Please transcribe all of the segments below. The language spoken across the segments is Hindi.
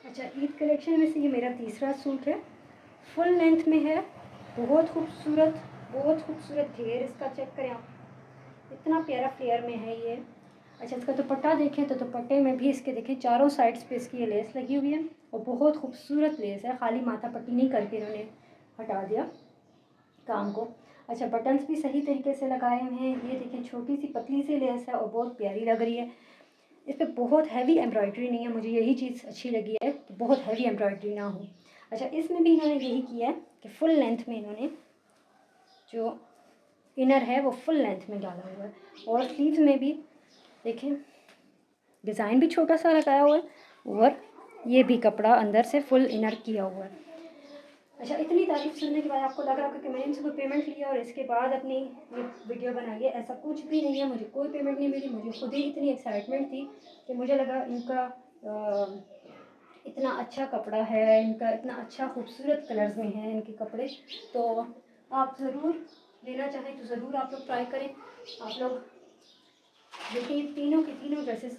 अच्छा, ईद कलेक्शन में से ये मेरा तीसरा सूट है, फुल लेंथ में है, बहुत खूबसूरत घेर इसका चेक करें आप, इतना प्यारा फ्लेयर में है ये। अच्छा, इसका दुपट्टा देखें तो दुपट्टे में भी इसके देखें चारों साइड्स पे इसकी ये लेस लगी हुई है और बहुत खूबसूरत लेस है, खाली माथा पट्टी नहीं करके इन्होंने हटा दिया काम को। अच्छा, बटन्स भी सही तरीके से लगाए हुए हैं, ये देखें छोटी सी पतली सी लेस है और बहुत प्यारी लग रही है। इस पर बहुत हैवी एम्ब्रॉयडरी नहीं है, मुझे यही चीज़ अच्छी लगी है कि बहुत हैवी एम्ब्रॉयडरी ना हो। अच्छा, इसमें भी इन्होंने यही किया है कि फुल लेंथ में इन्होंने जो इनर है वो फुल लेंथ में डाला हुआ है और स्लीव्स में भी देखें डिज़ाइन भी छोटा सा लगाया हुआ है और ये भी कपड़ा अंदर से फुल इनर किया हुआ है। अच्छा, इतनी तारीफ सुनने के बाद आपको लग रहा होगा कि मैंने इनसे कोई पेमेंट लिया और इसके बाद अपनी ये वीडियो बनाई है, ऐसा कुछ भी नहीं है। मुझे कोई पेमेंट नहीं मिली, मुझे खुद ही इतनी एक्साइटमेंट थी कि मुझे लगा इनका इतना अच्छा कपड़ा है, इनका इतना अच्छा खूबसूरत कलर्स में है इनके कपड़े, तो आप ज़रूर लेना चाहें तो ज़रूर आप लोग ट्राई करें। आप लोग देखिए तीनों के तीनों ड्रेसेस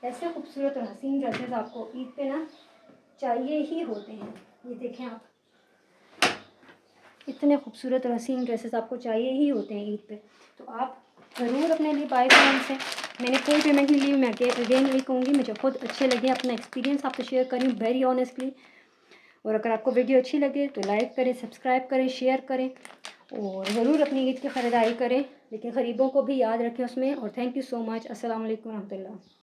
ऐसे खूबसूरत और हसीन ड्रेसेस आपको ईद पे ना चाहिए ही होते हैं। ये देखें आप, इतने खूबसूरत और हसीन ड्रेसेस आपको चाहिए ही होते हैं ईद पे, तो आप ज़रूर अपने लिए बाय करें इनसे। मैंने कोई पेमेंट नहीं ली, मैं अगेन यही कहूँगी, मुझे खुद अच्छे लगे, अपना एक्सपीरियंस आपसे शेयर करी वेरी ऑनेस्टली। और अगर आपको वीडियो अच्छी लगे तो लाइक करें, सब्सक्राइब करें, शेयर करें और ज़रूर अपनी ईद की ख़रीदारी करें, लेकिन गरीबों को भी याद रखें उसमें। और थैंक यू सो मच। अस्सलाम वालेकुम रहमतुल्लाह।